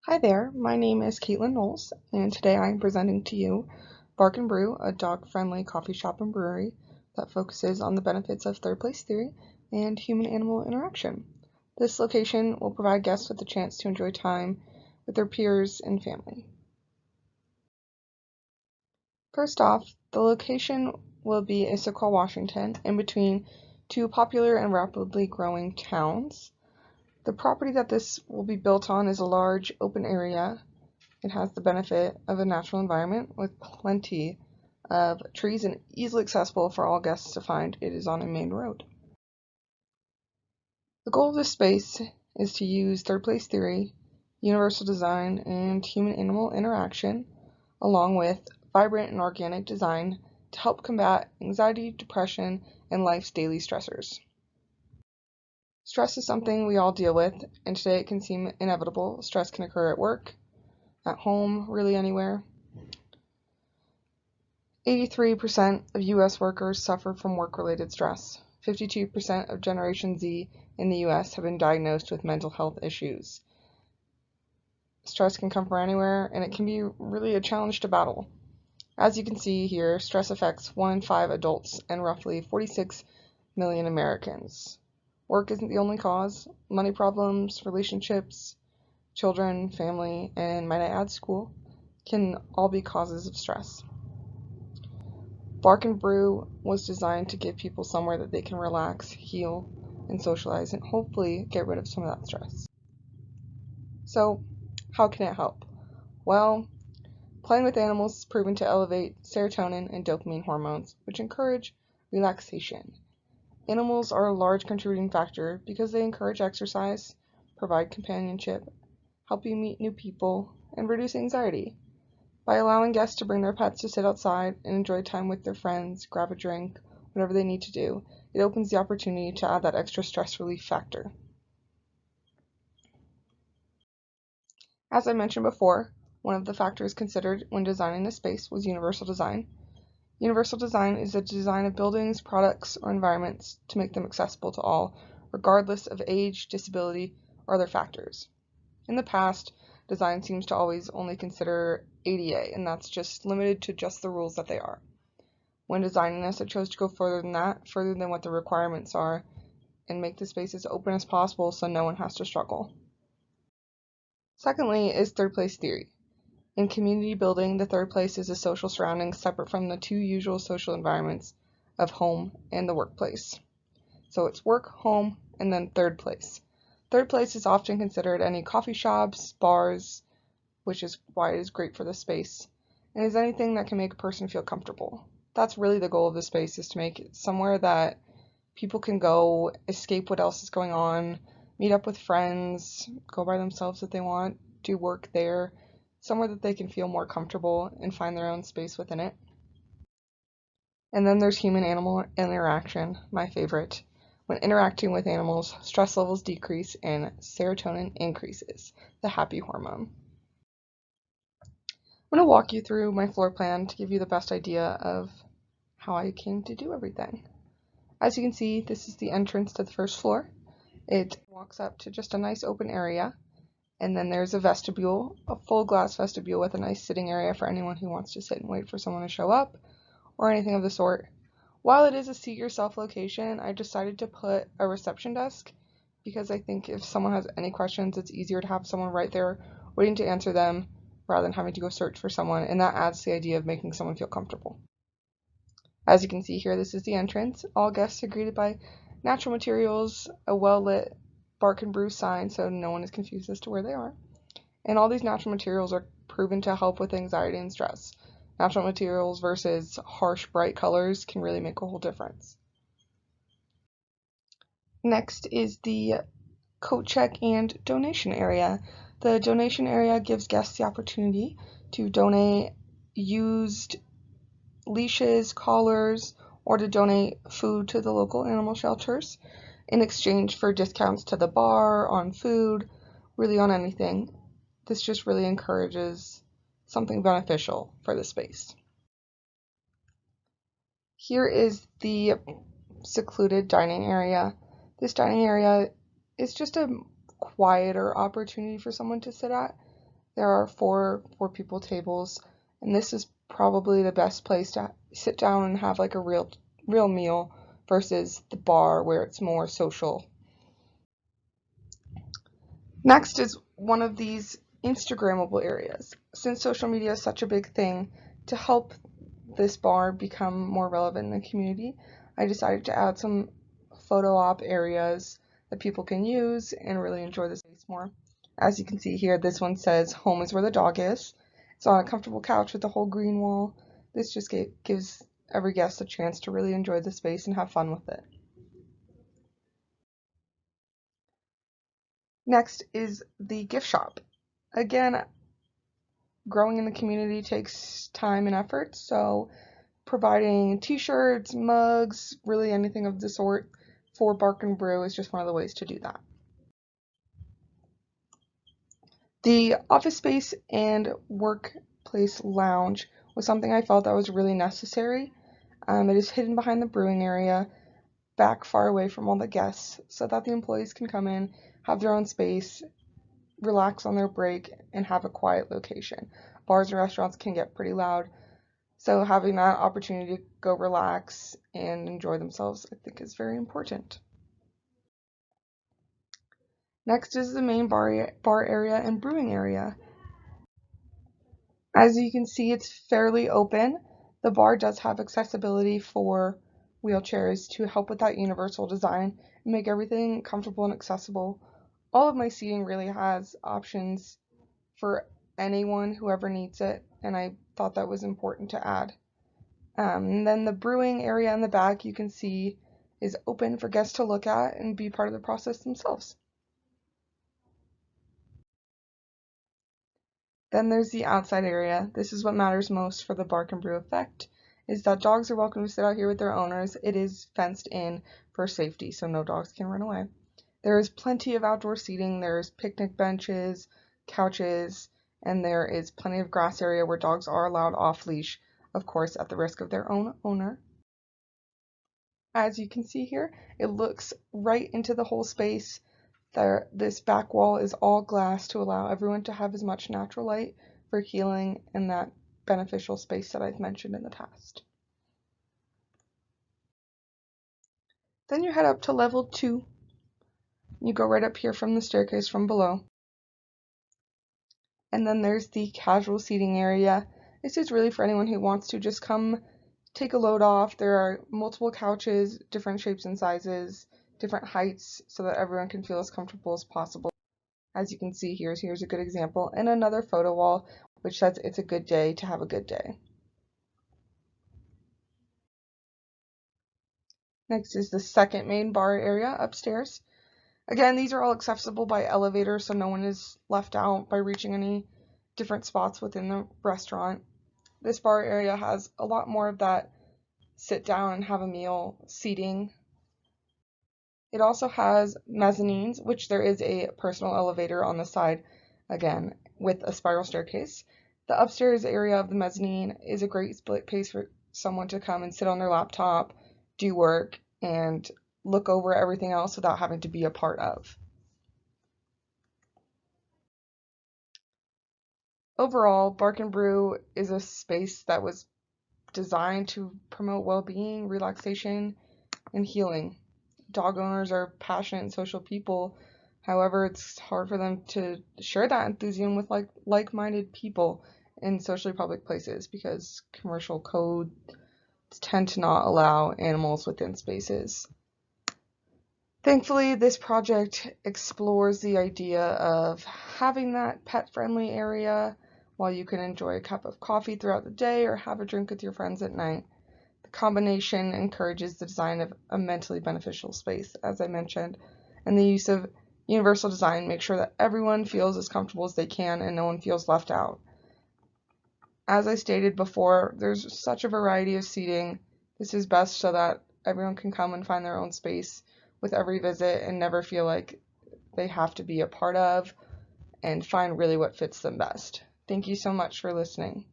Hi there, my name is Caitlin Knowles, and today I'm presenting to you Bark and Brew, a dog-friendly coffee shop and brewery that focuses on the benefits of third place theory and human-animal interaction. This location will provide guests with the chance to enjoy time with their peers and family. First off, the location will be Issaquah, Washington, in between two popular and rapidly growing towns. The property that this will be built on is a large open area. It has the benefit of a natural environment with plenty of trees and easily accessible for all guests to find. It is on a main road. The goal of this space is to use third place theory, universal design, and human-animal interaction, along with vibrant and organic design to help combat anxiety, depression, and life's daily stressors. Stress is something we all deal with, and today it can seem inevitable. Stress can occur at work, at home, really anywhere. 83% of U.S. workers suffer from work-related stress. 52% of Generation Z in the U.S. have been diagnosed with mental health issues. Stress can come from anywhere, and it can be really a challenge to battle. As you can see here, stress affects 1 in 5 adults and roughly 46 million Americans. Work isn't the only cause. Money problems, relationships, children, family, and might I add school, can all be causes of stress. Bark and Brew was designed to give people somewhere that they can relax, heal, and socialize, and hopefully get rid of some of that stress. So, how can it help? Well, playing with animals is proven to elevate serotonin and dopamine hormones, which encourage relaxation. Animals are a large contributing factor because they encourage exercise, provide companionship, help you meet new people, and reduce anxiety. By allowing guests to bring their pets to sit outside and enjoy time with their friends, grab a drink, whatever they need to do, it opens the opportunity to add that extra stress relief factor. As I mentioned before, one of the factors considered when designing the space was universal design. Universal design is the design of buildings, products, or environments to make them accessible to all, regardless of age, disability, or other factors. In the past, design seems to always only consider ADA, and that's just limited to just the rules that they are. When designing this, I chose to go further than that, further than what the requirements are, and make the space as open as possible so no one has to struggle. Secondly is third place theory. In community building, the third place is a social surrounding separate from the two usual social environments of home and the workplace. So it's work, home, and then third place. Third place is often considered any coffee shops, bars, which is why it is great for the space, and is anything that can make a person feel comfortable. That's really the goal of the space, is to make it somewhere that people can go, escape what else is going on, meet up with friends, go by themselves if they want, do work there, somewhere that they can feel more comfortable and find their own space within it. And then there's human-animal interaction, my favorite. When interacting with animals, stress levels decrease and serotonin increases, the happy hormone. I'm going to walk you through my floor plan to give you the best idea of how I came to do everything. As you can see, this is the entrance to the first floor. It walks up to just a nice open area, and then there's a vestibule, a full glass vestibule with a nice sitting area for anyone who wants to sit and wait for someone to show up, or anything of the sort. While it is a seat yourself location, I decided to put a reception desk because I think if someone has any questions, it's easier to have someone right there waiting to answer them rather than having to go search for someone, and that adds to the idea of making someone feel comfortable. As you can see here, this is the entrance. All guests are greeted by natural materials, a well-lit Bark and Brew sign so no one is confused as to where they are. And all these natural materials are proven to help with anxiety and stress. Natural materials versus harsh, bright colors can really make a whole difference. Next is the coat check and donation area. The donation area gives guests the opportunity to donate used leashes, collars, or to donate food to the local animal shelters in exchange for discounts to the bar, on food, really on anything. This just really encourages something beneficial for the space. Here is the secluded dining area. This dining area is just a quieter opportunity for someone to sit at. There are four people tables, and this is probably the best place to sit down and have like a real meal versus the bar where it's more social. Next is one of these Instagrammable areas. Since social media is such a big thing, to help this bar become more relevant in the community, I decided to add some photo op areas that people can use and really enjoy the space more. As you can see here, this one says home is where the dog is. It's on a comfortable couch with a whole green wall. This just gives every guest a chance to really enjoy the space and have fun with it. Next is the gift shop. Again, growing in the community takes time and effort, so providing t-shirts, mugs, really anything of the sort for Bark and Brew is just one of the ways to do that. The office space and workplace lounge was something I felt that was really necessary. It is hidden behind the brewing area, back far away from all the guests, so that the employees can come in, have their own space, relax on their break, and have a quiet location. Bars and restaurants can get pretty loud, so having that opportunity to go relax and enjoy themselves, I think, is very important. Next is the main bar area and brewing area. As you can see, it's fairly open. The bar does have accessibility for wheelchairs to help with that universal design and make everything comfortable and accessible. All of my seating really has options for anyone, whoever needs it, and I thought that was important to add. And then the brewing area in the back, you can see, is open for guests to look at and be part of the process themselves. Then there's the outside area. This is what matters most for the Bark and Brew effect, is that dogs are welcome to sit out here with their owners. It is fenced in for safety, so no dogs can run away. There is plenty of outdoor seating. There's picnic benches, couches, and there is plenty of grass area where dogs are allowed off leash, of course, at the risk of their own owner. As you can see here, it looks right into the whole space. This back wall is all glass to allow everyone to have as much natural light for healing in that beneficial space that I've mentioned in the past. Then you head up to level 2. You go right up here from the staircase from below. And then there's the casual seating area. This is really for anyone who wants to just come take a load off. There are multiple couches, different shapes and sizes, different heights, so that everyone can feel as comfortable as possible. As you can see, here's a good example, and another photo wall which says it's a good day to have a good day. Next is the second main bar area upstairs. Again, these are all accessible by elevator, so no one is left out by reaching any different spots within the restaurant. This bar area has a lot more of that sit down and have a meal seating. It also has mezzanines, which there is a personal elevator on the side, again, with a spiral staircase. The upstairs area of the mezzanine is a great split place for someone to come and sit on their laptop, do work, and look over everything else without having to be a part of. Overall, Bark and Brew is a space that was designed to promote well-being, relaxation, and healing. Dog owners are passionate and social people. However, it's hard for them to share that enthusiasm with like-minded people in socially public places because commercial codes tend to not allow animals within spaces. Thankfully, this project explores the idea of having that pet-friendly area while you can enjoy a cup of coffee throughout the day or have a drink with your friends at night. The combination encourages the design of a mentally beneficial space, as I mentioned, and the use of universal design makes sure that everyone feels as comfortable as they can and no one feels left out. As I stated before, there's such a variety of seating. This is best so that everyone can come and find their own space with every visit and never feel like they have to be a part of and find really what fits them best. Thank you so much for listening.